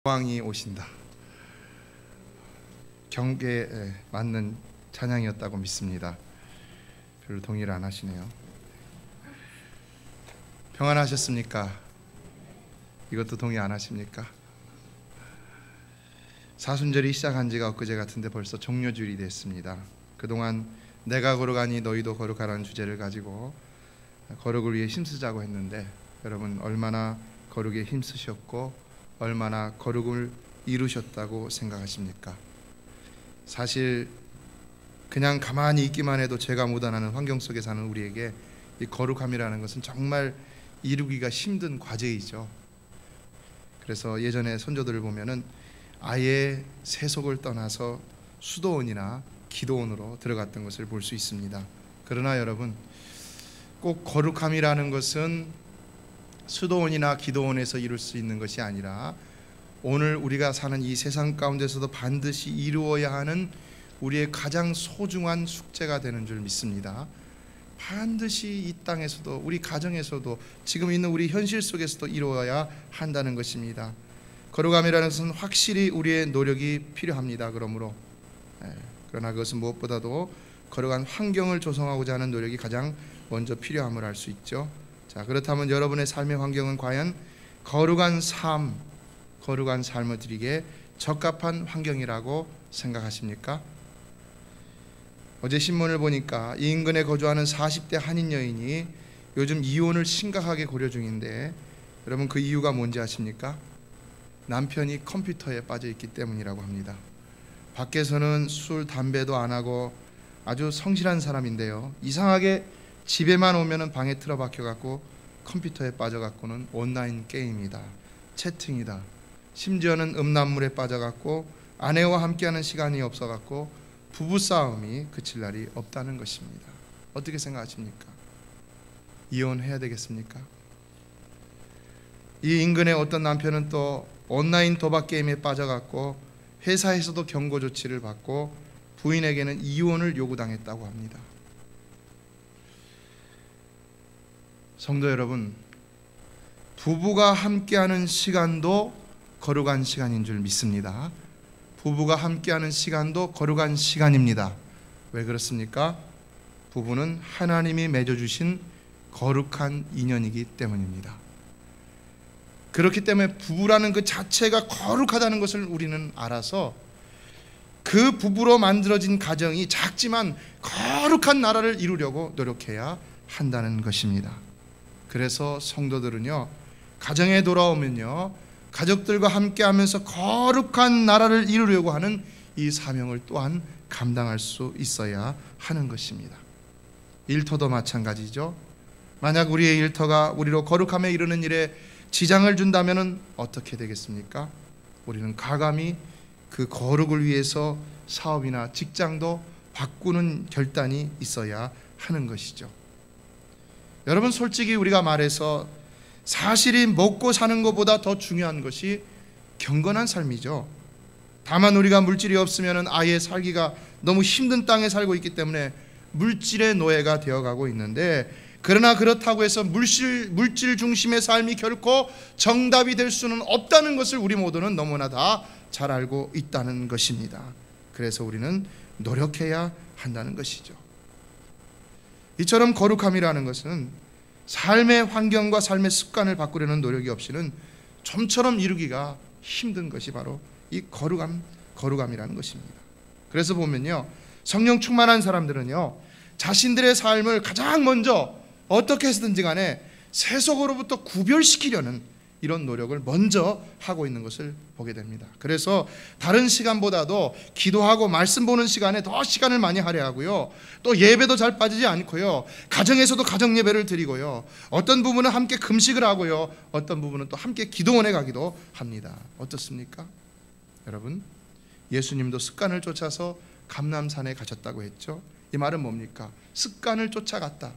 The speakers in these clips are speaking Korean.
왕이 오신다. 경계에 맞는 찬양이었다고 믿습니다. 별로 동의를 안 하시네요. 평안하셨습니까? 이것도 동의 안 하십니까? 사순절이 시작한 지가 엊그제 같은데 벌써 종료주일이 됐습니다. 그동안 내가 거룩하니 너희도 거룩하라는 주제를 가지고 거룩을 위해 힘쓰자고 했는데, 여러분 얼마나 거룩에 힘쓰셨고 얼마나 거룩을 이루셨다고 생각하십니까? 사실 그냥 가만히 있기만 해도 죄가 묻어나는 환경 속에 사는 우리에게 이 거룩함이라는 것은 정말 이루기가 힘든 과제이죠. 그래서 예전에 선조들을 보면은 아예 세속을 떠나서 수도원이나 기도원으로 들어갔던 것을 볼 수 있습니다. 그러나 여러분, 꼭 거룩함이라는 것은 수도원이나 기도원에서 이룰 수 있는 것이 아니라 오늘 우리가 사는 이 세상 가운데서도 반드시 이루어야 하는 우리의 가장 소중한 숙제가 되는 줄 믿습니다. 반드시 이 땅에서도, 우리 가정에서도, 지금 있는 우리 현실 속에서도 이루어야 한다는 것입니다. 거룩함이라는 것은 확실히 우리의 노력이 필요합니다. 그러나 그것은 무엇보다도 거룩한 환경을 조성하고자 하는 노력이 가장 먼저 필요함을 알 수 있죠. 자, 그렇다면 여러분의 삶의 환경은 과연 거룩한 삶을 드리기에 적합한 환경이라고 생각하십니까? 어제 신문을 보니까 이 인근에 거주하는 40대 한인 여인이 요즘 이혼을 심각하게 고려 중인데, 여러분 그 이유가 뭔지 아십니까? 남편이 컴퓨터에 빠져 있기 때문이라고 합니다. 밖에서는 술, 담배도 안 하고 아주 성실한 사람인데요, 이상하게 집에만 오면은 방에 틀어박혀 갖고 컴퓨터에 빠져 갖고는 온라인 게임이다, 채팅이다, 심지어는 음란물에 빠져 갖고 아내와 함께하는 시간이 없어 갖고 부부 싸움이 그칠 날이 없다는 것입니다. 어떻게 생각하십니까? 이혼해야 되겠습니까? 이 인근의 어떤 남편은 또 온라인 도박 게임에 빠져 갖고 회사에서도 경고 조치를 받고 부인에게는 이혼을 요구당했다고 합니다. 성도 여러분, 부부가 함께하는 시간도 거룩한 시간인 줄 믿습니다. 부부가 함께하는 시간도 거룩한 시간입니다. 왜 그렇습니까? 부부는 하나님이 맺어주신 거룩한 인연이기 때문입니다. 그렇기 때문에 부부라는 그 자체가 거룩하다는 것을 우리는 알아서 그 부부로 만들어진 가정이 작지만 거룩한 나라를 이루려고 노력해야 한다는 것입니다. 그래서 성도들은요, 가정에 돌아오면요, 가족들과 함께하면서 거룩한 나라를 이루려고 하는 이 사명을 또한 감당할 수 있어야 하는 것입니다. 일터도 마찬가지죠. 만약 우리의 일터가 우리로 거룩함에 이르는 일에 지장을 준다면 어떻게 되겠습니까? 우리는 과감히 그 거룩을 위해서 사업이나 직장도 바꾸는 결단이 있어야 하는 것이죠. 여러분, 솔직히 우리가 말해서 사실이 먹고 사는 것보다 더 중요한 것이 경건한 삶이죠. 다만 우리가 물질이 없으면 아예 살기가 너무 힘든 땅에 살고 있기 때문에 물질의 노예가 되어가고 있는데, 그러나 그렇다고 해서 물질 중심의 삶이 결코 정답이 될 수는 없다는 것을 우리 모두는 너무나 다 잘 알고 있다는 것입니다. 그래서 우리는 노력해야 한다는 것이죠. 이처럼 거룩함이라는 것은 삶의 환경과 삶의 습관을 바꾸려는 노력이 없이는 좀처럼 이루기가 힘든 것이 바로 이 거룩함이라는 것입니다. 그래서 보면요, 성령 충만한 사람들은요, 자신들의 삶을 가장 먼저 어떻게 해서든지 간에 세속으로부터 구별시키려는 이런 노력을 먼저 하고 있는 것을 보게 됩니다. 그래서 다른 시간보다도 기도하고 말씀 보는 시간에 더 시간을 많이 할애하고요, 또 예배도 잘 빠지지 않고요, 가정에서도 가정 예배를 드리고요, 어떤 부분은 함께 금식을 하고요, 어떤 부분은 또 함께 기도원에 가기도 합니다. 어떻습니까? 여러분, 예수님도 습관을 쫓아서 감람산에 가셨다고 했죠. 이 말은 뭡니까? 습관을 쫓아갔다.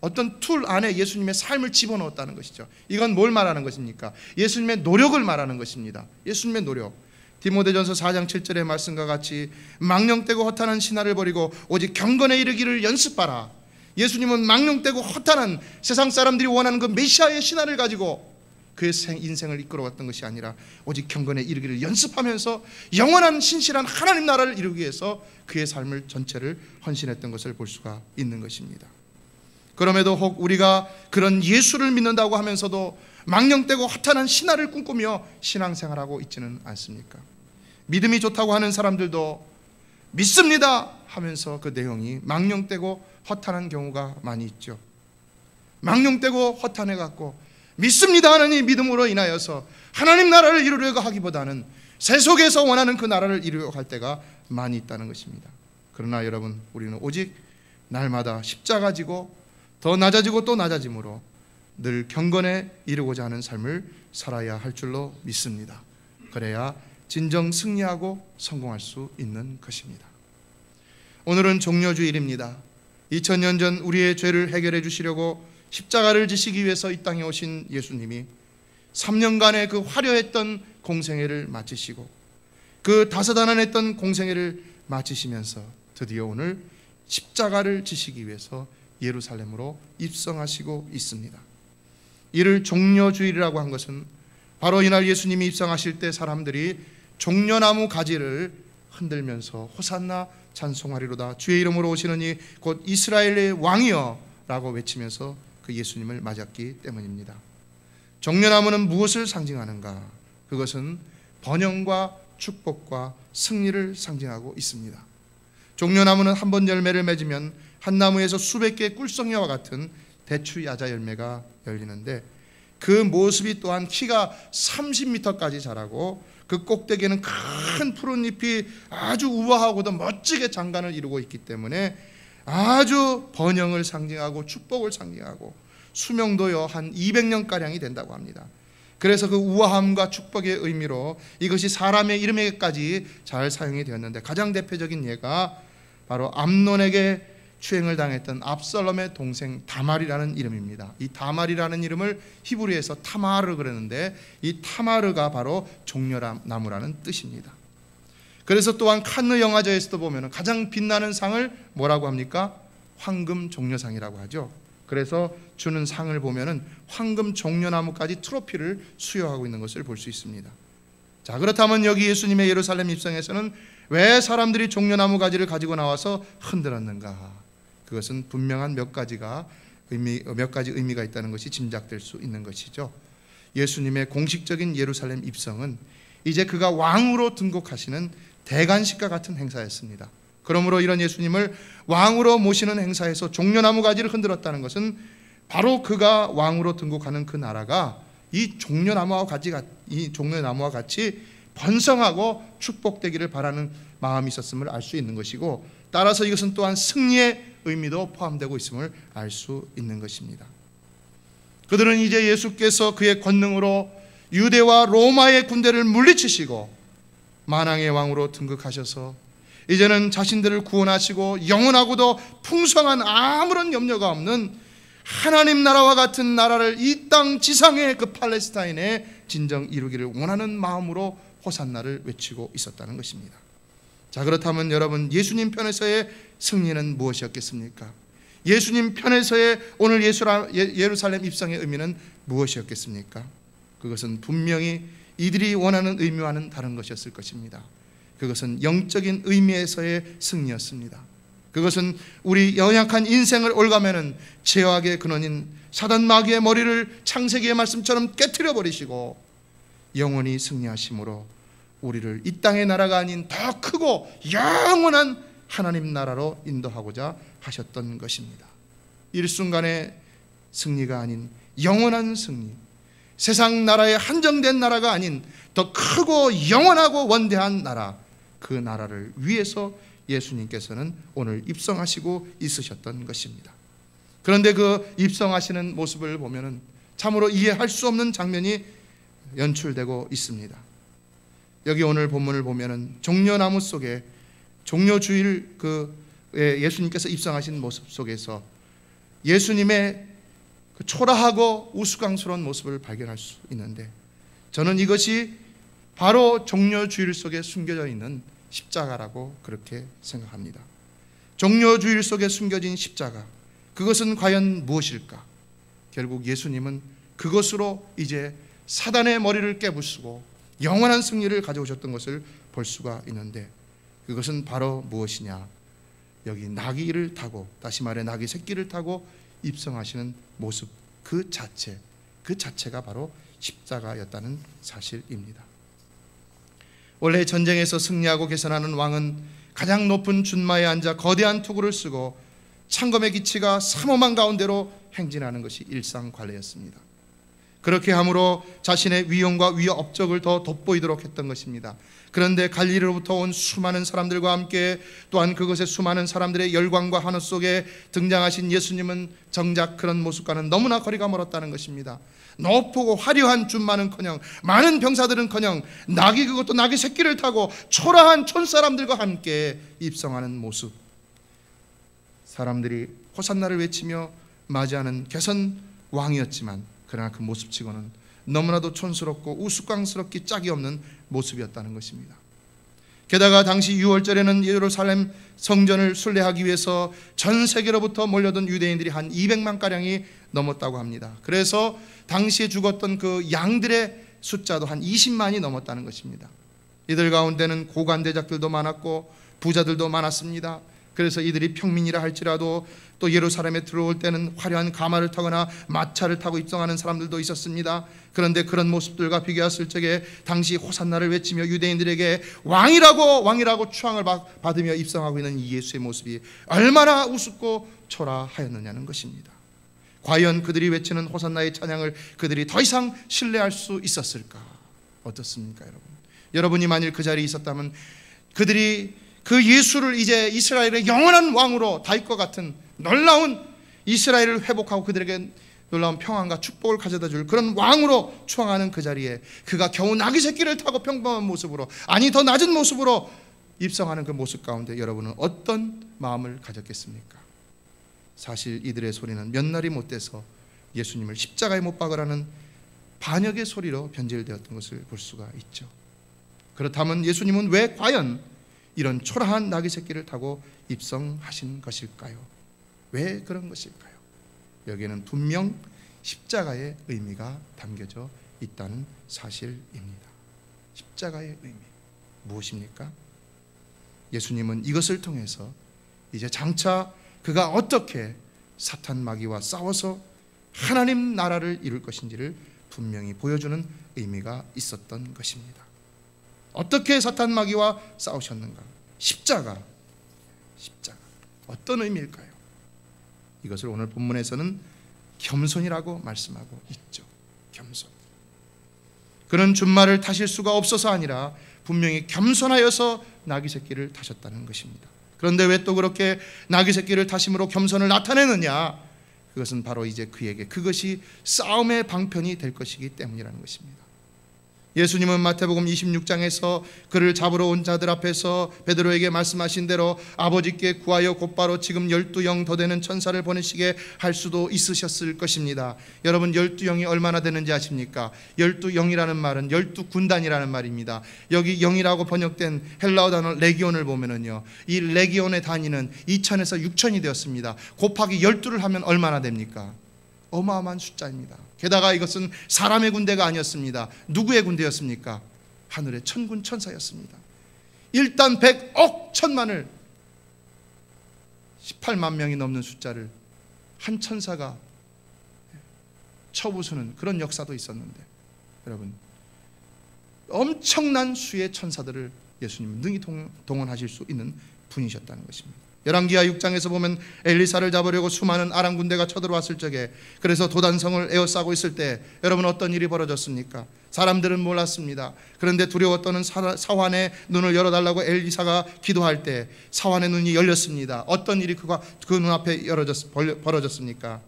어떤 툴 안에 예수님의 삶을 집어넣었다는 것이죠. 이건 뭘 말하는 것입니까? 예수님의 노력을 말하는 것입니다. 예수님의 노력. 디모데전서 4장 7절의 말씀과 같이 망령되고 허탄한 신화를 버리고 오직 경건에 이르기를 연습하라. 예수님은 망령되고 허탄한 세상 사람들이 원하는 그 메시아의 신화를 가지고 그의 인생을 이끌어왔던 것이 아니라 오직 경건에 이르기를 연습하면서 영원한 신실한 하나님 나라를 이루기 위해서 그의 삶을 전체를 헌신했던 것을 볼 수가 있는 것입니다. 그럼에도 혹 우리가 그런 예수를 믿는다고 하면서도 망령되고 허탄한 신화를 꿈꾸며 신앙생활하고 있지는 않습니까? 믿음이 좋다고 하는 사람들도 믿습니다 하면서 그 내용이 망령되고 허탄한 경우가 많이 있죠. 망령되고 허탄해갖고 믿습니다 하느니 믿음으로 인하여서 하나님 나라를 이루려고 하기보다는 세속에서 원하는 그 나라를 이루려고 할 때가 많이 있다는 것입니다. 그러나 여러분, 우리는 오직 날마다 십자가 지고 더 낮아지고 또 낮아짐으로 늘 경건에 이루고자 하는 삶을 살아야 할 줄로 믿습니다. 그래야 진정 승리하고 성공할 수 있는 것입니다. 오늘은 종려주일입니다. 2000년 전 우리의 죄를 해결해 주시려고 십자가를 지시기 위해서 이 땅에 오신 예수님이 3년간의 그 화려했던 공생애를 마치시고 그 다사다난했던 공생애를 마치시면서 드디어 오늘 십자가를 지시기 위해서 예루살렘으로 입성하시고 있습니다. 이를 종려주일이라고 한 것은 바로 이날 예수님이 입성하실 때 사람들이 종려나무 가지를 흔들면서 호산나 찬송하리로다, 주의 이름으로 오시는 이 곧 이스라엘의 왕이여 라고 외치면서 그 예수님을 맞았기 때문입니다. 종려나무는 무엇을 상징하는가? 그것은 번영과 축복과 승리를 상징하고 있습니다. 종려나무는 한 번 열매를 맺으면 한 나무에서 수백 개의 꿀송이와 같은 대추 야자 열매가 열리는데 그 모습이 또한 키가 30m까지 자라고 그 꼭대기에는 큰 푸른 잎이 아주 우아하고도 멋지게 장관을 이루고 있기 때문에 아주 번영을 상징하고 축복을 상징하고 수명도요 한 200년가량이 된다고 합니다. 그래서 그 우아함과 축복의 의미로 이것이 사람의 이름에까지 잘 사용이 되었는데 가장 대표적인 예가 바로 암논에게 추행을 당했던 압살롬의 동생 다말이라는 이름입니다. 이 다말이라는 이름을 히브리에서 타마르 그랬는데 이 타마르가 바로 종려나무라는 뜻입니다. 그래서 또한 칸느 영화제에서도 보면 가장 빛나는 상을 뭐라고 합니까? 황금 종려상이라고 하죠. 그래서 주는 상을 보면 황금 종려나무까지 트로피를 수여하고 있는 것을 볼 수 있습니다. 자, 그렇다면 여기 예수님의 예루살렘 입성에서는 왜 사람들이 종려나무 가지를 가지고 나와서 흔들었는가? 그것은 분명한 몇 가지 의미가 있다는 것이 짐작될 수 있는 것이죠. 예수님의 공식적인 예루살렘 입성은 이제 그가 왕으로 등극하시는 대관식과 같은 행사였습니다. 그러므로 이런 예수님을 왕으로 모시는 행사에서 종려나무 가지를 흔들었다는 것은 바로 그가 왕으로 등극하는 그 나라가 이 종려나무와 같이 번성하고 축복되기를 바라는 마음이 있었음을 알 수 있는 것이고, 따라서 이것은 또한 승리의 의미도 포함되고 있음을 알 수 있는 것입니다. 그들은 이제 예수께서 그의 권능으로 유대와 로마의 군대를 물리치시고 만왕의 왕으로 등극하셔서 이제는 자신들을 구원하시고 영원하고도 풍성한 아무런 염려가 없는 하나님 나라와 같은 나라를 이 땅 지상의 그 팔레스타인에 진정 이루기를 원하는 마음으로 호산나를 외치고 있었다는 것입니다. 자, 그렇다면 여러분, 예수님 편에서의 승리는 무엇이었겠습니까? 예수님 편에서의 오늘 예루살렘 입성의 의미는 무엇이었겠습니까? 그것은 분명히 이들이 원하는 의미와는 다른 것이었을 것입니다. 그것은 영적인 의미에서의 승리였습니다. 그것은 우리 연약한 인생을 올가매는 죄악의 근원인 사단 마귀의 머리를 창세기의 말씀처럼 깨트려 버리시고 영원히 승리하심으로 우리를 이 땅의 나라가 아닌 더 크고 영원한 하나님 나라로 인도하고자 하셨던 것입니다. 일순간의 승리가 아닌 영원한 승리, 세상 나라에 한정된 나라가 아닌 더 크고 영원하고 원대한 나라, 그 나라를 위해서 예수님께서는 오늘 입성하시고 있으셨던 것입니다. 그런데 그 입성하시는 모습을 보면 참으로 이해할 수 없는 장면이 연출되고 있습니다. 여기 오늘 본문을 보면 종려나무 속에 종려주일 예수님께서 입성하신 모습 속에서 예수님의 그 초라하고 우스꽝스러운 모습을 발견할 수 있는데, 저는 이것이 바로 종려주일 속에 숨겨져 있는 십자가라고 그렇게 생각합니다. 종려주일 속에 숨겨진 십자가, 그것은 과연 무엇일까? 결국 예수님은 그것으로 이제 사단의 머리를 깨부수고 영원한 승리를 가져오셨던 것을 볼 수가 있는데, 그것은 바로 무엇이냐? 여기 나귀를 타고, 다시 말해 나귀 새끼를 타고 입성하시는 모습 그 자체가 바로 십자가였다는 사실입니다. 원래 전쟁에서 승리하고 개선하는 왕은 가장 높은 준마에 앉아 거대한 투구를 쓰고 창검의 기치가 삼엄한 가운데로 행진하는 것이 일상관례였습니다. 그렇게 함으로 자신의 위용과 위의 업적을 더 돋보이도록 했던 것입니다. 그런데 갈릴리로부터 온 수많은 사람들과 함께 또한 그것의 수많은 사람들의 열광과 환호 속에 등장하신 예수님은 정작 그런 모습과는 너무나 거리가 멀었다는 것입니다. 높고 화려한 준마는커녕 많은 병사들은커녕 나귀, 그것도 나귀 새끼를 타고 초라한 촌사람들과 함께 입성하는 모습, 사람들이 호산나를 외치며 맞이하는 개선 왕이었지만 그러나 그 모습치고는 너무나도 촌스럽고 우스꽝스럽기 짝이 없는 모습이었다는 것입니다. 게다가 당시 6월절에는 예루살렘 성전을 순례하기 위해서 전 세계로부터 몰려든 유대인들이 한 200만가량이 넘었다고 합니다. 그래서 당시에 죽었던 그 양들의 숫자도 한 20만이 넘었다는 것입니다. 이들 가운데는 고관대작들도 많았고 부자들도 많았습니다. 그래서 이들이 평민이라 할지라도 또 예루살렘에 들어올 때는 화려한 가마를 타거나 마차를 타고 입성하는 사람들도 있었습니다. 그런데 그런 모습들과 비교했을 적에 당시 호산나를 외치며 유대인들에게 왕이라고 추앙을 받으며 입성하고 있는 이 예수의 모습이 얼마나 우습고 초라하였느냐는 것입니다. 과연 그들이 외치는 호산나의 찬양을 그들이 더 이상 신뢰할 수 있었을까? 어떻습니까, 여러분? 여러분이 만일 그 자리에 있었다면 그들이 그 예수를 이제 이스라엘의 영원한 왕으로 다윗과 같은 놀라운 이스라엘을 회복하고 그들에게 놀라운 평안과 축복을 가져다 줄 그런 왕으로 추앙하는 그 자리에 그가 겨우 나귀 새끼를 타고 평범한 모습으로, 아니 더 낮은 모습으로 입성하는 그 모습 가운데 여러분은 어떤 마음을 가졌겠습니까? 사실 이들의 소리는 몇 날이 못 돼서 예수님을 십자가에 못 박으라는 반역의 소리로 변질되었던 것을 볼 수가 있죠. 그렇다면 예수님은 왜 과연 이런 초라한 나귀 새끼를 타고 입성하신 것일까요? 왜 그런 것일까요? 여기에는 분명 십자가의 의미가 담겨져 있다는 사실입니다. 십자가의 의미 무엇입니까? 예수님은 이것을 통해서 이제 장차 그가 어떻게 사탄 마귀와 싸워서 하나님 나라를 이룰 것인지를 분명히 보여주는 의미가 있었던 것입니다. 어떻게 사탄 마귀와 싸우셨는가? 십자가 어떤 의미일까요? 이것을 오늘 본문에서는 겸손이라고 말씀하고 있죠. 겸손. 그는 준마를 타실 수가 없어서 아니라 분명히 겸손하여서 나귀 새끼를 타셨다는 것입니다. 그런데 왜 또 그렇게 나귀 새끼를 타심으로 겸손을 나타내느냐? 그것은 바로 이제 그에게 그것이 싸움의 방편이 될 것이기 때문이라는 것입니다. 예수님은 마태복음 26장에서 그를 잡으러 온 자들 앞에서 베드로에게 말씀하신 대로 아버지께 구하여 곧바로 지금 12영 더 되는 천사를 보내시게 할 수도 있으셨을 것입니다. 여러분 12영이 얼마나 되는지 아십니까? 12영이라는 말은 12군단이라는 말입니다. 여기 영이라고 번역된 헬라어 단어 레기온을 보면은요, 이 레기온의 단위는 2000에서 6000이 되었습니다. 곱하기 12를 하면 얼마나 됩니까? 어마어마한 숫자입니다. 게다가 이것은 사람의 군대가 아니었습니다. 누구의 군대였습니까? 하늘의 천군 천사였습니다. 일단 100억 천만을 18만 명이 넘는 숫자를 한 천사가 쳐부수는 그런 역사도 있었는데, 여러분 엄청난 수의 천사들을 예수님은 능히 동원하실 수 있는 분이셨다는 것입니다. 열왕기하 6장에서 보면 엘리사를 잡으려고 수많은 아람 군대가 쳐들어왔을 적에, 그래서 도단성을 에워싸고 있을 때 여러분 어떤 일이 벌어졌습니까? 사람들은 몰랐습니다. 그런데 두려워 떠는 사환의 눈을 열어달라고 엘리사가 기도할 때 사환의 눈이 열렸습니다. 어떤 일이 그 눈앞에 벌어졌습니까?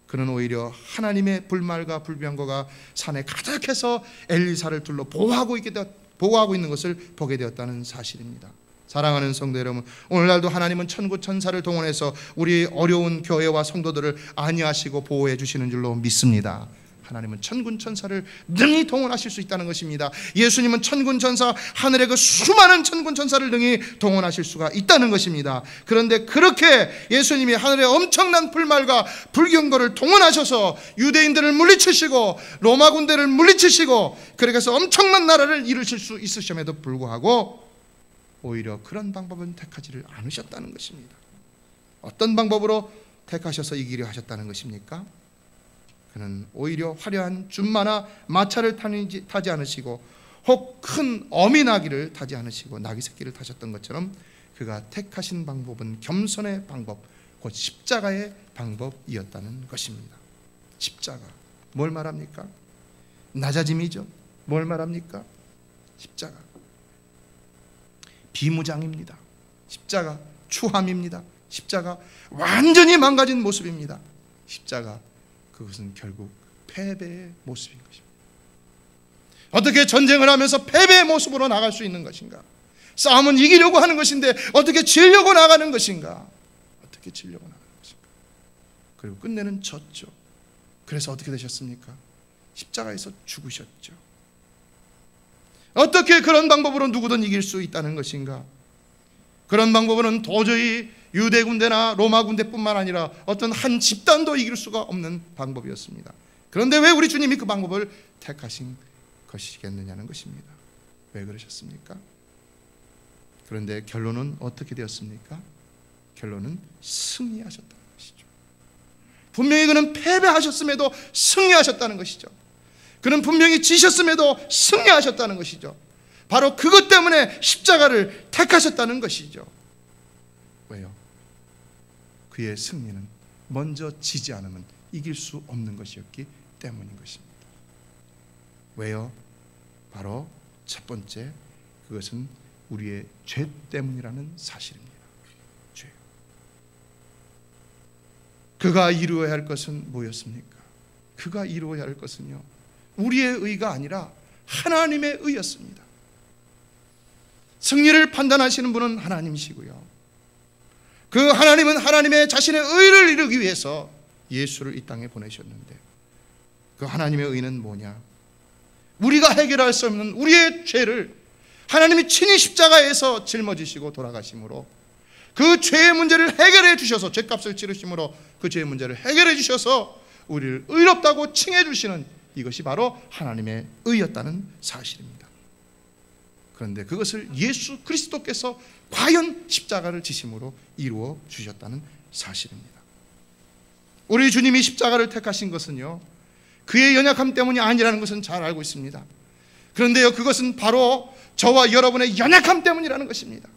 그는 오히려 하나님의 불말과 불병거가 산에 가득해서 엘리사를 둘러 보호하고 있는 것을 보게 되었다는 사실입니다. 사랑하는 성도 여러분, 오늘날도 하나님은 천구 천사를 동원해서 우리 어려운 교회와 성도들을 안위하시고 보호해 주시는 줄로 믿습니다. 하나님은 천군 천사를 능히 동원하실 수 있다는 것입니다. 예수님은 천군 천사, 하늘의 그 수많은 천군 천사를 능히 동원하실 수가 있다는 것입니다. 그런데 그렇게 예수님이 하늘의 엄청난 불말과 불경거를 동원하셔서 유대인들을 물리치시고 로마 군대를 물리치시고 그렇게 해서 엄청난 나라를 이루실 수 있으심에도 불구하고 오히려 그런 방법은 택하지를 않으셨다는 것입니다. 어떤 방법으로 택하셔서 이기려 하셨다는 것입니까? 그는 오히려 화려한 준마나 마차를 타지 않으시고 혹 큰 어미 나귀를 타지 않으시고 나귀 새끼를 타셨던 것처럼 그가 택하신 방법은 겸손의 방법, 곧 십자가의 방법이었다는 것입니다. 십자가, 뭘 말합니까? 낮아짐이죠. 뭘 말합니까? 십자가 비무장입니다. 십자가 추함입니다. 십자가 완전히 망가진 모습입니다. 십자가, 그것은 결국 패배의 모습인 것입니다. 어떻게 전쟁을 하면서 패배의 모습으로 나갈 수 있는 것인가? 싸움은 이기려고 하는 것인데 어떻게 지려고 나가는 것인가? 어떻게 지려고 나가는 것인가? 그리고 끝내는 졌죠. 그래서 어떻게 되셨습니까? 십자가에서 죽으셨죠. 어떻게 그런 방법으로 누구든 이길 수 있다는 것인가? 그런 방법으로는 도저히 유대 군대나 로마 군대뿐만 아니라 어떤 한 집단도 이길 수가 없는 방법이었습니다. 그런데 왜 우리 주님이 그 방법을 택하신 것이겠느냐는 것입니다. 왜 그러셨습니까? 그런데 결론은 어떻게 되었습니까? 결론은 승리하셨다는 것이죠. 분명히 그는 패배하셨음에도 승리하셨다는 것이죠. 그는 분명히 지셨음에도 승리하셨다는 것이죠. 바로 그것 때문에 십자가를 택하셨다는 것이죠. 왜요? 그의 승리는 먼저 지지 않으면 이길 수 없는 것이었기 때문인 것입니다. 왜요? 바로 첫 번째, 그것은 우리의 죄 때문이라는 사실입니다. 죄. 그가 이루어야 할 것은 뭐였습니까? 그가 이루어야 할 것은요, 우리의 의가 아니라 하나님의 의였습니다. 승리를 판단하시는 분은 하나님이시고요, 그 하나님은 하나님의 자신의 의를 이루기 위해서 예수를 이 땅에 보내셨는데, 그 하나님의 의는 뭐냐? 우리가 해결할 수 없는 우리의 죄를 하나님이 친히 십자가에서 짊어지시고 돌아가심으로 그 죄의 문제를 해결해 주셔서, 죄값을 치르심으로 그 죄의 문제를 해결해 주셔서 우리를 의롭다고 칭해 주시는, 이것이 바로 하나님의 의였다는 사실입니다. 그런데 그것을 예수 그리스도께서 과연 십자가를 지심으로 이루어 주셨다는 사실입니다. 우리 주님이 십자가를 택하신 것은요, 그의 연약함 때문이 아니라는 것은 잘 알고 있습니다. 그런데요, 그것은 바로 저와 여러분의 연약함 때문이라는 것입니다.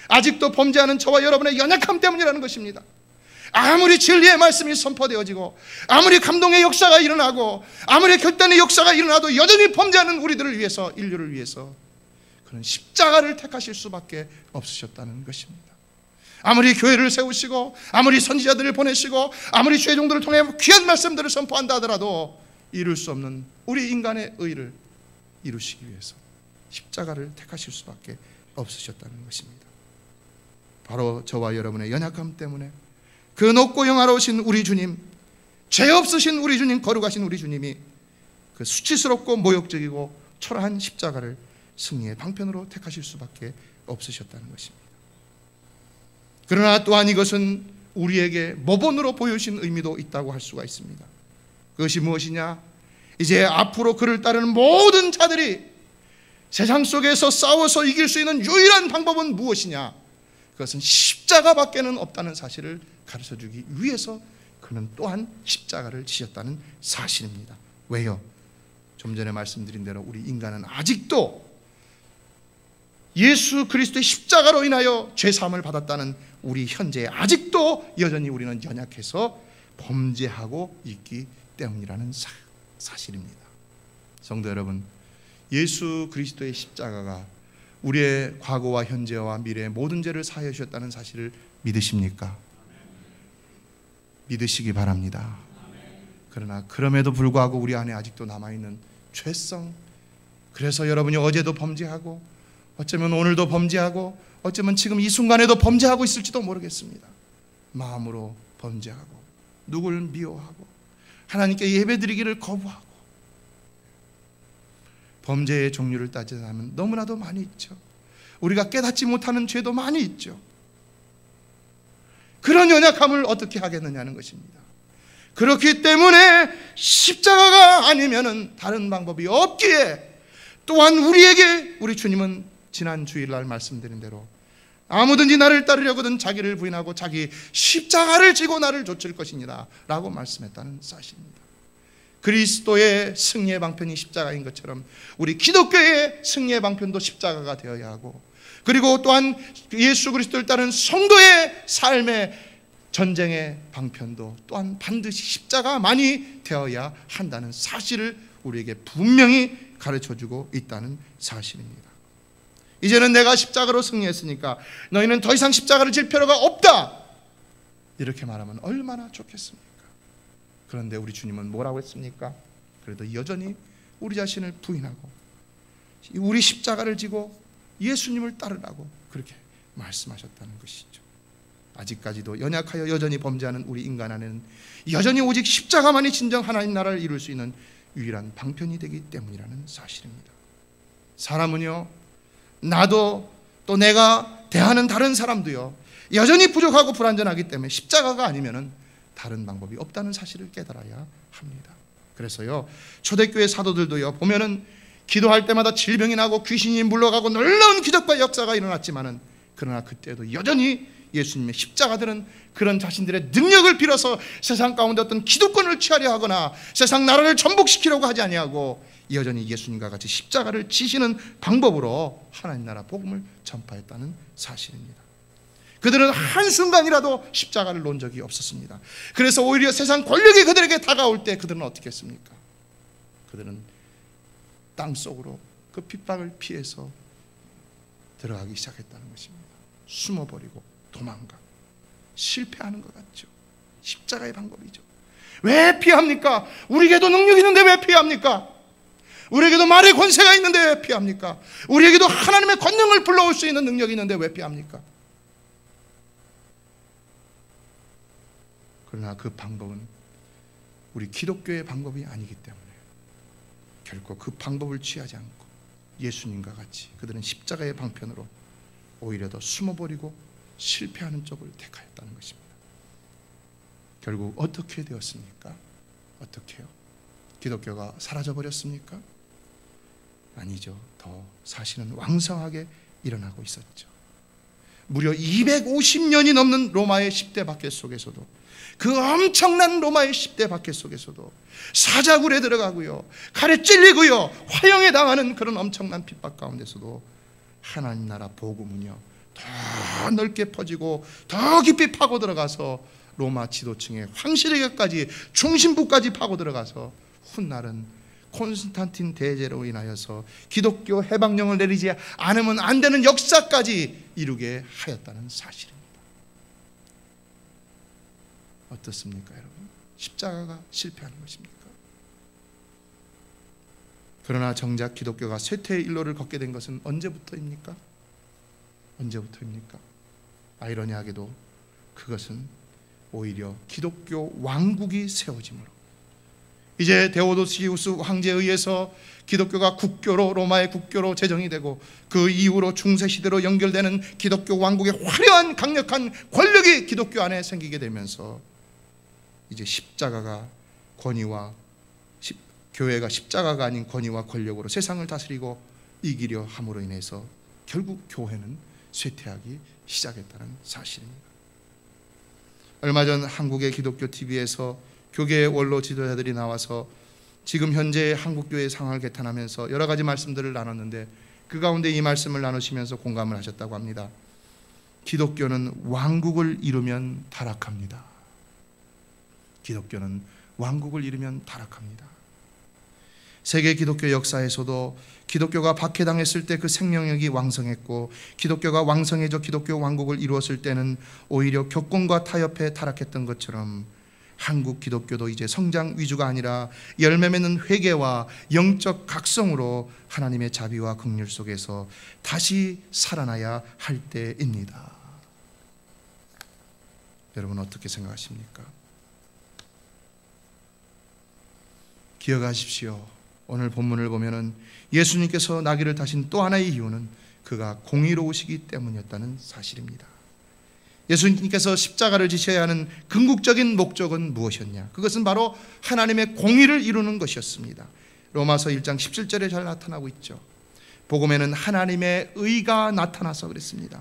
아직도 범죄하는 저와 여러분의 연약함 때문이라는 것입니다. 아무리 진리의 말씀이 선포되어지고 아무리 감동의 역사가 일어나고 아무리 결단의 역사가 일어나도 여전히 범죄하는 우리들을 위해서, 인류를 위해서 그는 십자가를 택하실 수밖에 없으셨다는 것입니다. 아무리 교회를 세우시고 아무리 선지자들을 보내시고 아무리 주의 종들을 통해 귀한 말씀들을 선포한다 하더라도 이룰 수 없는 우리 인간의 의를 이루시기 위해서 십자가를 택하실 수밖에 없으셨다는 것입니다. 바로 저와 여러분의 연약함 때문에 그 높고 영화로우신 우리 주님, 죄 없으신 우리 주님, 거룩하신 우리 주님이 그 수치스럽고 모욕적이고 초라한 십자가를 승리의 방편으로 택하실 수밖에 없으셨다는 것입니다. 그러나 또한 이것은 우리에게 모본으로 보여주신 의미도 있다고 할 수가 있습니다. 그것이 무엇이냐? 이제 앞으로 그를 따르는 모든 자들이 세상 속에서 싸워서 이길 수 있는 유일한 방법은 무엇이냐? 그것은 십자가밖에는 없다는 사실을 가르쳐주기 위해서 그는 또한 십자가를 지셨다는 사실입니다. 왜요? 좀 전에 말씀드린 대로 우리 인간은 아직도 예수 그리스도의 십자가로 인하여 죄사함을 받았다는 우리 현재에 아직도 여전히 우리는 연약해서 범죄하고 있기 때문이라는 사실입니다. 성도 여러분, 예수 그리스도의 십자가가 우리의 과거와 현재와 미래의 모든 죄를 사하여 주셨다는 사실을 믿으십니까? 믿으시기 바랍니다. 그러나 그럼에도 불구하고 우리 안에 아직도 남아있는 죄성, 그래서 여러분이 어제도 범죄하고 어쩌면 오늘도 범죄하고 어쩌면 지금 이 순간에도 범죄하고 있을지도 모르겠습니다. 마음으로 범죄하고 누굴 미워하고 하나님께 예배드리기를 거부하고, 범죄의 종류를 따지자면 너무나도 많이 있죠. 우리가 깨닫지 못하는 죄도 많이 있죠. 그런 연약함을 어떻게 하겠느냐는 것입니다. 그렇기 때문에 십자가가 아니면 다른 방법이 없기에, 또한 우리에게 우리 주님은 지난 주일날 말씀드린 대로 아무든지 나를 따르려거든 자기를 부인하고 자기 십자가를 지고 나를 좇을 것이니라 라고 말씀했다는 사실입니다. 그리스도의 승리의 방편이 십자가인 것처럼 우리 기독교의 승리의 방편도 십자가가 되어야 하고, 그리고 또한 예수 그리스도를 따르는 성도의 삶의 전쟁의 방편도 또한 반드시 십자가만이 되어야 한다는 사실을 우리에게 분명히 가르쳐주고 있다는 사실입니다. 이제는 내가 십자가로 승리했으니까 너희는 더 이상 십자가를 질 필요가 없다, 이렇게 말하면 얼마나 좋겠습니까? 그런데 우리 주님은 뭐라고 했습니까? 그래도 여전히 우리 자신을 부인하고 우리 십자가를 지고 예수님을 따르라고 그렇게 말씀하셨다는 것이죠. 아직까지도 연약하여 여전히 범죄하는 우리 인간 안에는 여전히 오직 십자가만이 진정 하나님 나라를 이룰 수 있는 유일한 방편이 되기 때문이라는 사실입니다. 사람은요, 나도 또 내가 대하는 다른 사람도요, 여전히 부족하고 불완전하기 때문에 십자가가 아니면은 다른 방법이 없다는 사실을 깨달아야 합니다. 그래서요, 초대교회 사도들도요 보면은 기도할 때마다 질병이 나고 귀신이 물러가고 놀라운 기적과 역사가 일어났지만은, 그러나 그때도 여전히 예수님의 십자가들은 그런 자신들의 능력을 빌어서 세상 가운데 어떤 기득권을 취하려 하거나 세상 나라를 전복시키려고 하지 아니하고 여전히 예수님과 같이 십자가를 지시는 방법으로 하나님 나라 복음을 전파했다는 사실입니다. 그들은 한순간이라도 십자가를 놓은 적이 없었습니다. 그래서 오히려 세상 권력이 그들에게 다가올 때 그들은 어떻게 했습니까? 그들은 땅속으로 그 핍박을 피해서 들어가기 시작했다는 것입니다. 숨어버리고 도망가, 실패하는 것 같죠. 십자가의 방법이죠. 왜 피합니까? 우리에게도 능력이 있는데 왜 피합니까? 우리에게도 말의 권세가 있는데 왜 피합니까? 우리에게도 하나님의 권능을 불러올 수 있는 능력이 있는데 왜 피합니까? 그러나 그 방법은 우리 기독교의 방법이 아니기 때문에 결코 그 방법을 취하지 않고 예수님과 같이 그들은 십자가의 방편으로 오히려 더 숨어버리고 실패하는 쪽을 택하였다는 것입니다. 결국 어떻게 되었습니까? 어떻게요? 기독교가 사라져버렸습니까? 아니죠. 더 사실은 왕성하게 일어나고 있었죠. 무려 250년이 넘는 로마의 10대 박해 속에서도, 그 엄청난 로마의 10대 박해 속에서도 사자굴에 들어가고요, 칼에 찔리고요, 화형에 당하는 그런 엄청난 핍박 가운데서도 하나님 나라 복음은요 더 넓게 퍼지고 더 깊이 파고 들어가서 로마 지도층의 황실에게까지, 중심부까지 파고 들어가서 훗날은 콘스탄틴 대제로 인하여서 기독교 해방령을 내리지 않으면 안 되는 역사까지 이루게 하였다는 사실입니다. 어떻습니까, 여러분? 십자가가 실패하는 것입니까? 그러나 정작 기독교가 쇠퇴의 일로를 걷게 된 것은 언제부터입니까? 언제부터입니까? 아이러니하게도 그것은 오히려 기독교 왕국이 세워짐으로, 이제 데오도시우스 황제에 의해서 기독교가 국교로, 로마의 국교로 제정이 되고 그 이후로 중세시대로 연결되는 기독교 왕국의 화려한 강력한 권력이 기독교 안에 생기게 되면서 이제 십자가가 권위와 교회가 십자가가 아닌 권위와 권력으로 세상을 다스리고 이기려 함으로 인해서 결국 교회는 쇠퇴하기 시작했다는 사실입니다. 얼마 전 한국의 기독교 TV에서 교계의 원로 지도자들이 나와서 지금 현재 한국교회의 상황을 개탄하면서 여러 가지 말씀들을 나눴는데, 그 가운데 이 말씀을 나누시면서 공감을 하셨다고 합니다. 기독교는 왕국을 이루면 타락합니다. 기독교는 왕국을 이루면 타락합니다. 세계 기독교 역사에서도 기독교가 박해당했을 때 그 생명력이 왕성했고, 기독교가 왕성해져 기독교 왕국을 이루었을 때는 오히려 격공과 타협해 타락했던 것처럼 한국 기독교도 이제 성장 위주가 아니라 열매 맺는 회개와 영적 각성으로 하나님의 자비와 긍휼 속에서 다시 살아나야 할 때입니다. 여러분 어떻게 생각하십니까? 기억하십시오. 오늘 본문을 보면은 예수님께서 나귀를 타신 또 하나의 이유는 그가 공의로우시기 때문이었다는 사실입니다. 예수님께서 십자가를 지셔야 하는 궁극적인 목적은 무엇이었냐? 그것은 바로 하나님의 공의를 이루는 것이었습니다. 로마서 1장 17절에 잘 나타나고 있죠. 복음에는 하나님의 의가 나타나서 그랬습니다.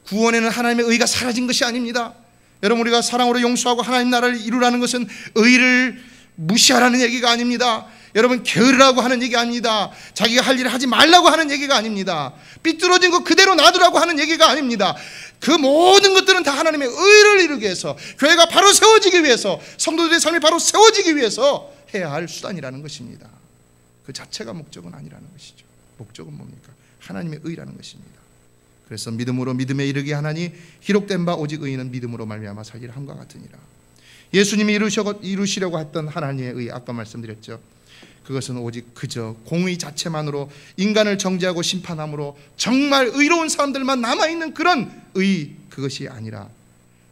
구원에는 하나님의 의가 사라진 것이 아닙니다. 여러분, 우리가 사랑으로 용서하고 하나님 나라를 이루라는 것은 의를 무시하라는 얘기가 아닙니다. 여러분, 게으르라고 하는 얘기 아닙니다. 자기가 할 일을 하지 말라고 하는 얘기가 아닙니다. 삐뚤어진 거 그대로 놔두라고 하는 얘기가 아닙니다. 그 모든 것들은 다 하나님의 의를 이루기 위해서, 교회가 바로 세워지기 위해서, 성도들의 삶이 바로 세워지기 위해서 해야 할 수단이라는 것입니다. 그 자체가 목적은 아니라는 것이죠. 목적은 뭡니까? 하나님의 의라는 것입니다. 그래서 믿음으로 믿음에 이르게 하나니 기록된 바 오직 의인은 믿음으로 말미암아 살기를 함과 같으니라. 예수님이 이루시려고 했던 하나님의 의, 아까 말씀드렸죠. 그것은 오직 그저 공의 자체만으로 인간을 정죄하고 심판함으로 정말 의로운 사람들만 남아있는 그런 의, 그것이 아니라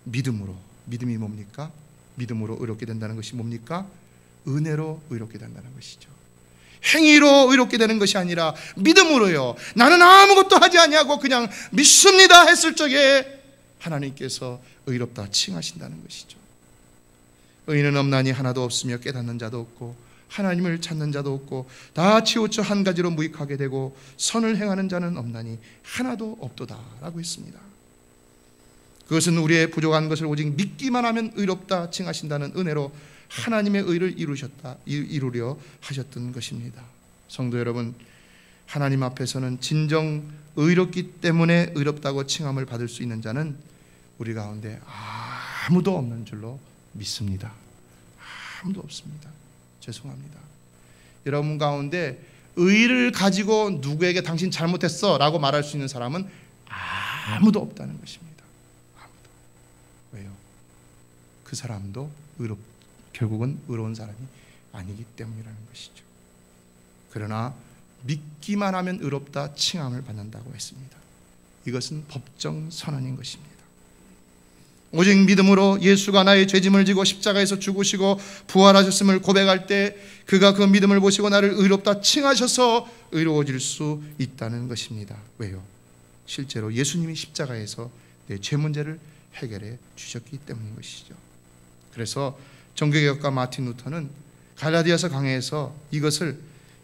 믿음으로. 믿음이 뭡니까? 믿음으로 의롭게 된다는 것이 뭡니까? 은혜로 의롭게 된다는 것이죠. 행위로 의롭게 되는 것이 아니라 믿음으로요. 나는 아무것도 하지 아니하고 그냥 믿습니다 했을 적에 하나님께서 의롭다 칭하신다는 것이죠. 의인은 없나니 하나도 없으며 깨닫는 자도 없고 하나님을 찾는 자도 없고 다 치우쳐 한 가지로 무익하게 되고 선을 행하는 자는 없나니 하나도 없도다라고 했습니다. 그것은 우리의 부족한 것을 오직 믿기만 하면 의롭다 칭하신다는 은혜로 하나님의 의를 이루려 하셨던 것입니다. 성도 여러분, 하나님 앞에서는 진정 의롭기 때문에 의롭다고 칭함을 받을 수 있는 자는 우리 가운데 아무도 없는 줄로 믿습니다. 아무도 없습니다. 죄송합니다. 여러분 가운데 의를 가지고 누구에게 당신 잘못했어 라고 말할 수 있는 사람은 아무도 없다는 것입니다. 아무도. 왜요? 그 사람도 결국은 의로운 사람이 아니기 때문이라는 것이죠. 그러나 믿기만 하면 의롭다 칭함을 받는다고 했습니다. 이것은 법정 선언인 것입니다. 오직 믿음으로 예수가 나의 죄짐을 지고 십자가에서 죽으시고 부활하셨음을 고백할 때 그가 그 믿음을 보시고 나를 의롭다 칭하셔서 의로워질 수 있다는 것입니다. 왜요? 실제로 예수님이 십자가에서 내 죄 문제를 해결해 주셨기 때문인 것이죠. 그래서 정교개혁가 마틴 루터는 갈라디아서 강해에서 이것을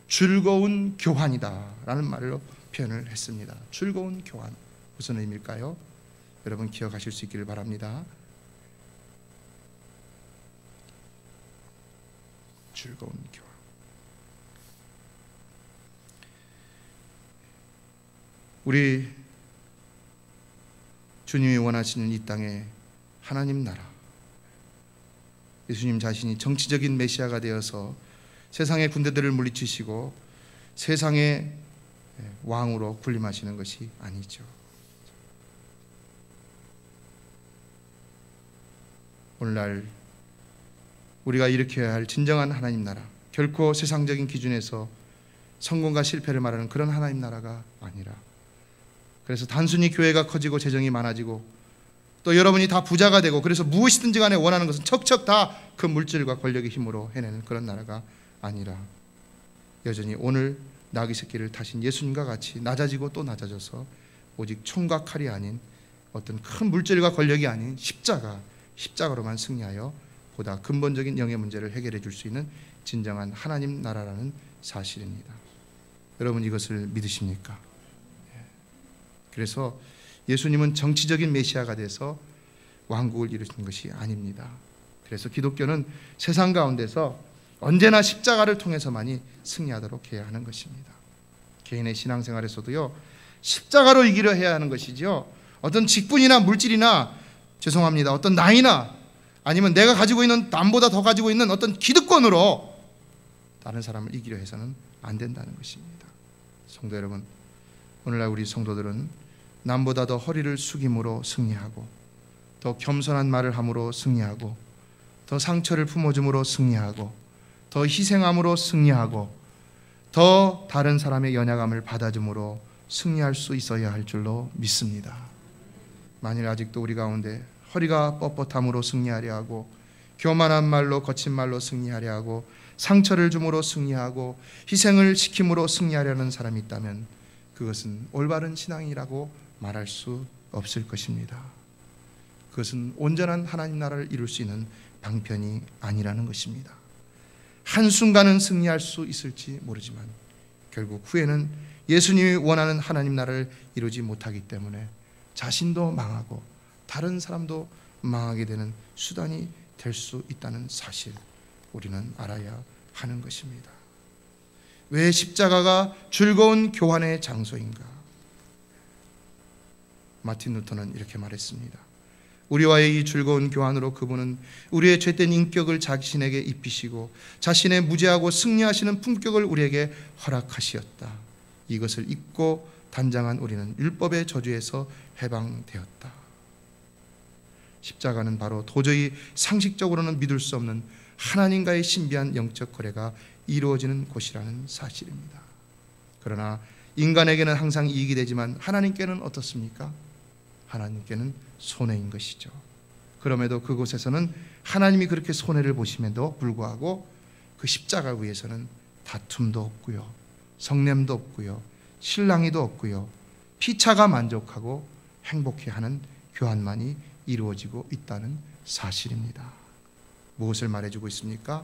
즐거운 교환이다 라는 말로 표현을 했습니다. 즐거운 교환, 무슨 의미일까요? 여러분 기억하실 수 있기를 바랍니다. 즐거운 교환. 우리 주님이 원하시는 이 땅에 하나님 나라, 예수님 자신이 정치적인 메시아가 되어서 세상의 군대들을 물리치시고 세상의 왕으로 군림하시는 것이 아니죠. 오늘날 우리가 일으켜야 할 진정한 하나님 나라, 결코 세상적인 기준에서 성공과 실패를 말하는 그런 하나님 나라가 아니라, 그래서 단순히 교회가 커지고 재정이 많아지고 또 여러분이 다 부자가 되고 그래서 무엇이든지 간에 원하는 것은 척척 다 그 물질과 권력의 힘으로 해내는 그런 나라가 아니라, 여전히 오늘 나귀 새끼를 타신 예수님과 같이 낮아지고 또 낮아져서 오직 총과 칼이 아닌 어떤 큰 물질과 권력이 아닌 십자가로만 승리하여 보다 근본적인 영의 문제를 해결해 줄 수 있는 진정한 하나님 나라라는 사실입니다. 여러분 이것을 믿으십니까? 그래서 예수님은 정치적인 메시아가 돼서 왕국을 이루신 것이 아닙니다. 그래서 기독교는 세상 가운데서 언제나 십자가를 통해서만이 승리하도록 해야 하는 것입니다. 개인의 신앙생활에서도요, 십자가로 이기려 해야 하는 것이죠. 어떤 직분이나 물질이나, 죄송합니다, 어떤 나이나 아니면 내가 가지고 있는 남보다 더 가지고 있는 어떤 기득권으로 다른 사람을 이기려 해서는 안 된다는 것입니다. 성도 여러분, 오늘날 우리 성도들은 남보다 더 허리를 숙임으로 승리하고, 더 겸손한 말을 함으로 승리하고, 더 상처를 품어줌으로 승리하고, 더 희생함으로 승리하고, 더 다른 사람의 연약함을 받아줌으로 승리할 수 있어야 할 줄로 믿습니다. 만일 아직도 우리 가운데 허리가 뻣뻣함으로 승리하려 하고 교만한 말로 거친 말로 승리하려 하고 상처를 줌으로 승리하고 희생을 시킴으로 승리하려는 사람이 있다면 그것은 올바른 신앙이라고 말할 수 없을 것입니다. 그것은 온전한 하나님 나라를 이룰 수 있는 방편이 아니라는 것입니다. 한순간은 승리할 수 있을지 모르지만 결국 후에는 예수님이 원하는 하나님 나라를 이루지 못하기 때문에 자신도 망하고 다른 사람도 망하게 되는 수단이 될 수 있다는 사실, 우리는 알아야 하는 것입니다. 왜 십자가가 즐거운 교환의 장소인가? 마틴 루터는 이렇게 말했습니다. 우리와의 이 즐거운 교환으로 그분은 우리의 죄된 인격을 자신에게 입히시고 자신의 무죄하고 승리하시는 품격을 우리에게 허락하시었다. 이것을 잊고 단장한 우리는 율법의 저주에서 해방되었다. 십자가는 바로 도저히 상식적으로는 믿을 수 없는 하나님과의 신비한 영적 거래가 이루어지는 곳이라는 사실입니다. 그러나 인간에게는 항상 이익이 되지만 하나님께는 어떻습니까? 하나님께는 손해인 것이죠. 그럼에도 그곳에서는 하나님이 그렇게 손해를 보심에도 불구하고 그 십자가 위에서는 다툼도 없고요, 성냄도 없고요, 실랑이도 없고요, 피차가 만족하고 행복해하는 교환만이 이루어지고 있다는 사실입니다. 무엇을 말해주고 있습니까?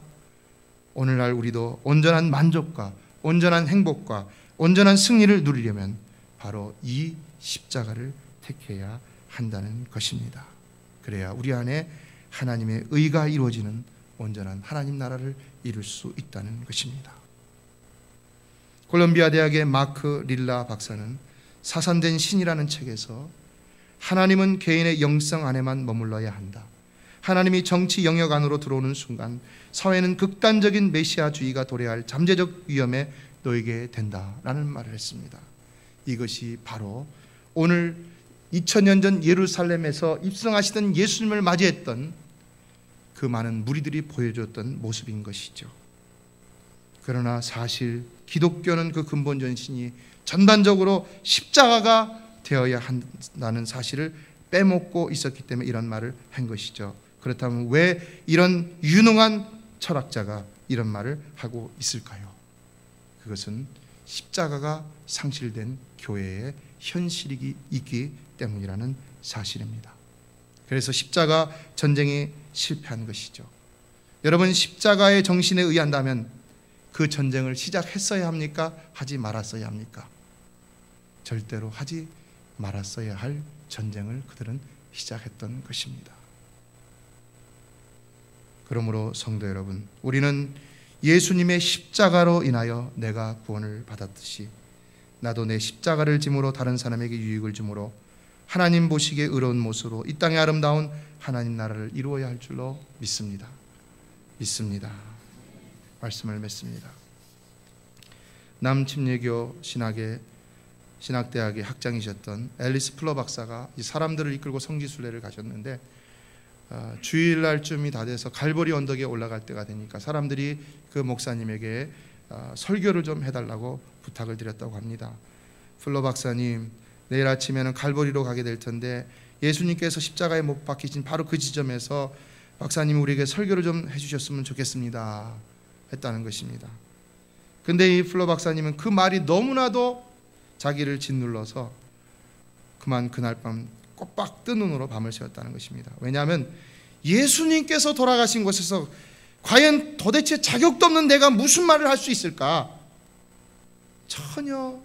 오늘날 우리도 온전한 만족과 온전한 행복과 온전한 승리를 누리려면 바로 이 십자가를 택해야 한다는 것입니다. 그래야 우리 안에 하나님의 의가 이루어지는 온전한 하나님 나라를 이룰 수 있다는 것입니다. 콜롬비아 대학의 마크 릴라 박사는 사산된 신이라는 책에서 하나님은 개인의 영성 안에만 머물러야 한다. 하나님이 정치 영역 안으로 들어오는 순간 사회는 극단적인 메시아주의가 도래할 잠재적 위험에 놓이게 된다라는 말을 했습니다. 이것이 바로 오늘 2000년 전 예루살렘에서 입성하시던 예수님을 맞이했던 그 많은 무리들이 보여줬던 모습인 것이죠. 그러나 사실 기독교는 그 근본 전신이 전반적으로 십자가가 되어야 한다는 사실을 빼먹고 있었기 때문에 이런 말을 한 것이죠. 그렇다면 왜 이런 유능한 철학자가 이런 말을 하고 있을까요? 그것은 십자가가 상실된 교회의 현실이 있기 때문이라는 사실입니다. 그래서 십자가 전쟁이 실패한 것이죠. 여러분, 십자가의 정신에 의한다면 그 전쟁을 시작했어야 합니까? 하지 말았어야 합니까? 절대로 하지 말았어야 할 전쟁을 그들은 시작했던 것입니다. 그러므로 성도 여러분, 우리는 예수님의 십자가로 인하여 내가 구원을 받았듯이 나도 내 십자가를 짐으로 다른 사람에게 유익을 주므로 하나님 보시기에 의로운 모습으로 이 땅의 아름다운 하나님 나라를 이루어야 할 줄로 믿습니다. 말씀을 맺습니다. 남침례교 신학대학의 학장이셨던 앨리스 플러 박사가 이 사람들을 이끌고 성지순례를 가셨는데 주일날쯤이 다 돼서 갈보리 언덕에 올라갈 때가 되니까 사람들이 그 목사님에게 설교를 좀 해달라고 부탁을 드렸다고 합니다. 플러 박사님, 내일 아침에는 갈보리로 가게 될 텐데 예수님께서 십자가에 못 박히신 바로 그 지점에서 박사님이 우리에게 설교를 좀 해주셨으면 좋겠습니다 했다는 것입니다. 근데 이 플러 박사님은 그 말이 너무나도 자기를 짓눌러서 그만 그날 밤 꼬박 뜬 눈으로 밤을 새웠다는 것입니다. 왜냐하면 예수님께서 돌아가신 곳에서 과연 도대체 자격도 없는 내가 무슨 말을 할 수 있을까? 전혀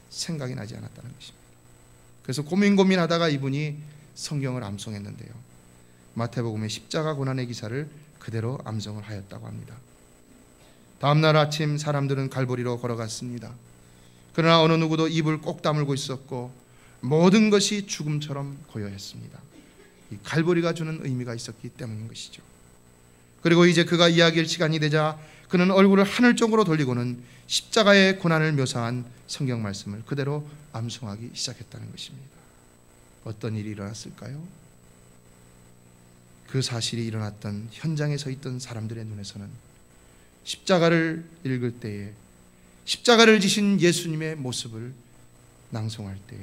생각이 나지 않았다는 것입니다. 그래서 고민하다가 이분이 성경을 암송했는데요, 마태복음의 십자가 고난의 기사를 그대로 암송을 하였다고 합니다. 다음날 아침 사람들은 갈보리로 걸어갔습니다. 그러나 어느 누구도 입을 꼭 다물고 있었고 모든 것이 죽음처럼 고요했습니다. 이 갈보리가 주는 의미가 있었기 때문인 것이죠. 그리고 이제 그가 이야기할 시간이 되자 그는 얼굴을 하늘 쪽으로 돌리고는 십자가의 고난을 묘사한 성경 말씀을 그대로 암송하기 시작했다는 것입니다. 어떤 일이 일어났을까요? 그 사실이 일어났던 현장에 서 있던 사람들의 눈에서는 십자가를 읽을 때에 십자가를 지신 예수님의 모습을 낭송할 때에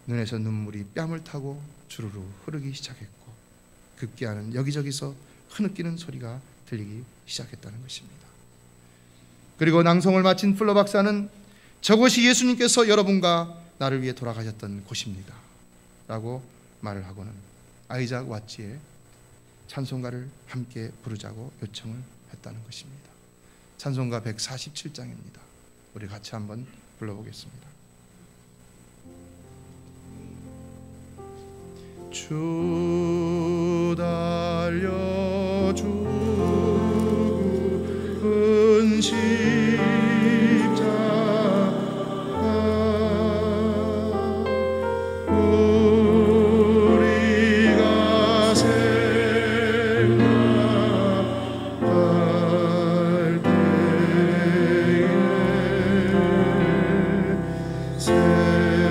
눈에서 눈물이 뺨을 타고 주르르 흐르기 시작했고 급기야는 여기저기서 흐느끼는 소리가 들리기 시작했다는 것입니다. 그리고 낭송을 마친 풀러 박사는 저곳이 예수님께서 여러분과 나를 위해 돌아가셨던 곳입니다 라고 말을 하고는 아이작 왓지의 찬송가를 함께 부르자고 요청을 했다는 것입니다. 찬송가 147장입니다. 우리 같이 한번 불러보겠습니다. 주 달려 죽은 십자가 우리가 생각할 때에 세상에서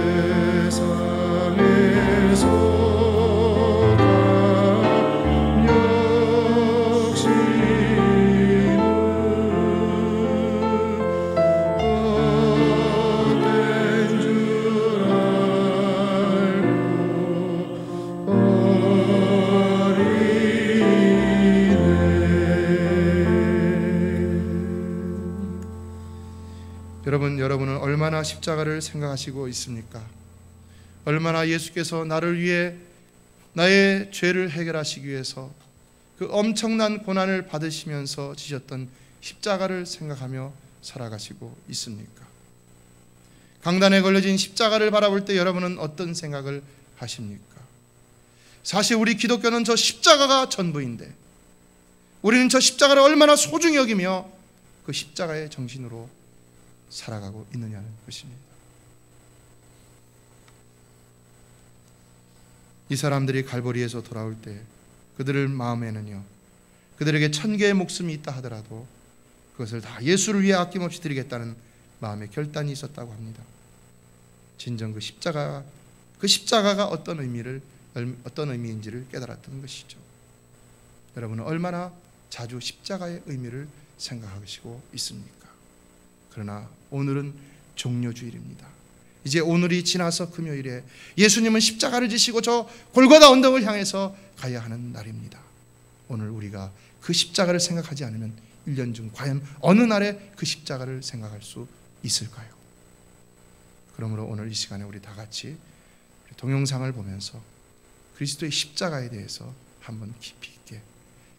여러분은 얼마나 십자가를 생각하시고 있습니까? 얼마나 예수께서 나를 위해 나의 죄를 해결하시기 위해서 그 엄청난 고난을 받으시면서 지셨던 십자가를 생각하며 살아가시고 있습니까? 강단에 걸려진 십자가를 바라볼 때 여러분은 어떤 생각을 하십니까? 사실 우리 기독교는 저 십자가가 전부인데 우리는 저 십자가를 얼마나 소중히 여기며 그 십자가의 정신으로 살아가고 있느냐는 것입니다. 이 사람들이 갈보리에서 돌아올 때 그들의 마음에는요, 그들에게 1000개의 목숨이 있다 하더라도 그것을 다 예수를 위해 아낌없이 드리겠다는 마음의 결단이 있었다고 합니다. 진정 그 십자가가 어떤 의미인지를 깨달았던 것이죠. 여러분은 얼마나 자주 십자가의 의미를 생각하시고 있습니까? 그러나 오늘은 종료주일입니다. 이제 오늘이 지나서 금요일에 예수님은 십자가를 지시고 저 골고다 언덕을 향해서 가야 하는 날입니다. 오늘 우리가 그 십자가를 생각하지 않으면 1년 중 과연 어느 날에 그 십자가를 생각할 수 있을까요? 그러므로 오늘 이 시간에 우리 다 같이 동영상을 보면서 그리스도의 십자가에 대해서 한번 깊이 있게,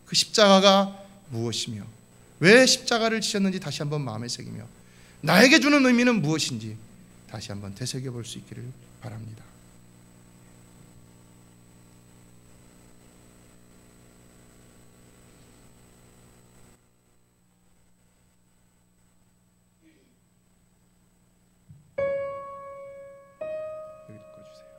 그 십자가가 무엇이며 왜 십자가를 지셨는지 다시 한번 마음에 새기며 나에게 주는 의미는 무엇인지 다시 한번 되새겨볼 수 있기를 바랍니다. 여기도 끌어주세요.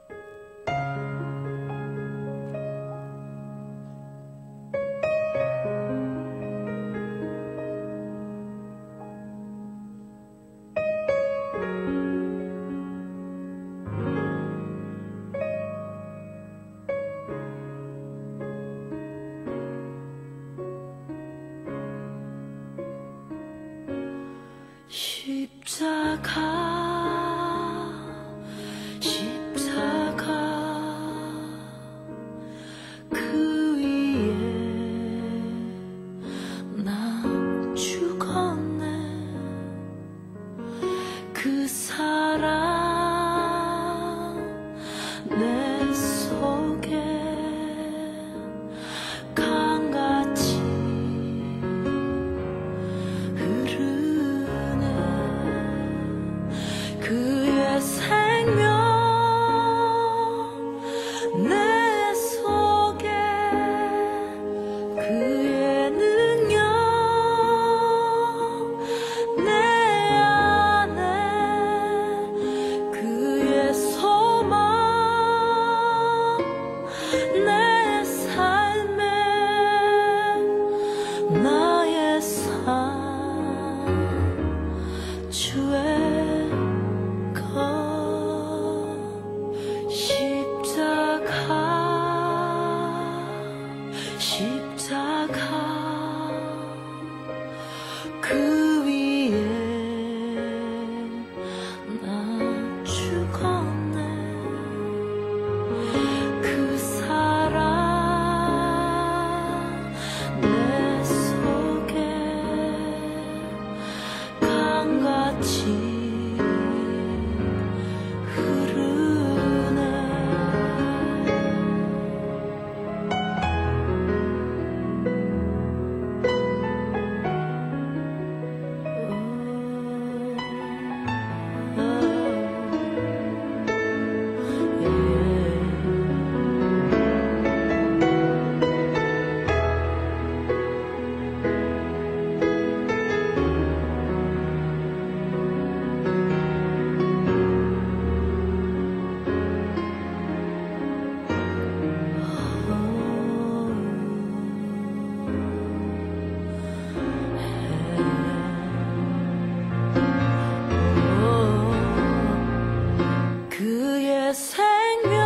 생명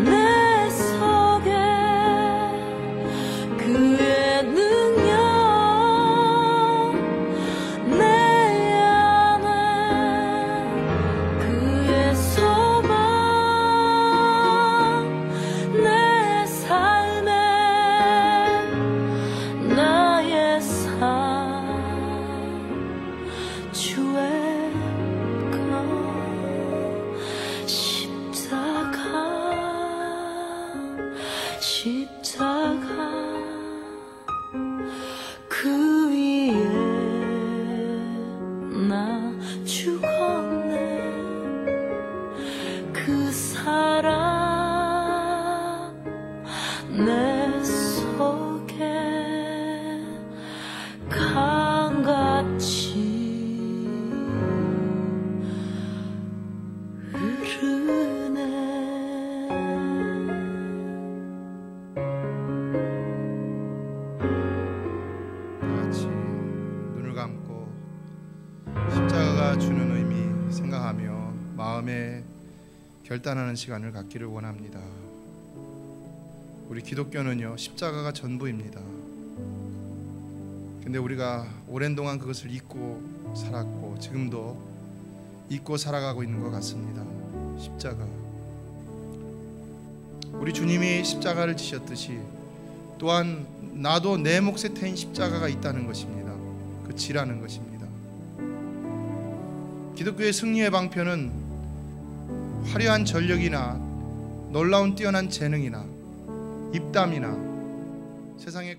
내 속에 그의 능력 내 안에 그의 소망 내 삶에 나의 삶 주의 십자가 그 위에 나 죽었네. 그 사랑 내 속에 강같이 십자가가 주는 의미 생각하며 마음에 결단하는 시간을 갖기를 원합니다. 우리 기독교는요, 십자가가 전부입니다. 근데 우리가 오랜 동안 그것을 잊고 살았고 지금도 잊고 살아가고 있는 것 같습니다. 십자가. 우리 주님이 십자가를 지셨듯이 또한 나도 내 몫에 태인 십자가가 있다는 것입니다. 그 지라는 것입니다. 기독교의 승리의 방편은 화려한 전력이나 놀라운 뛰어난 재능이나 입담이나 세상의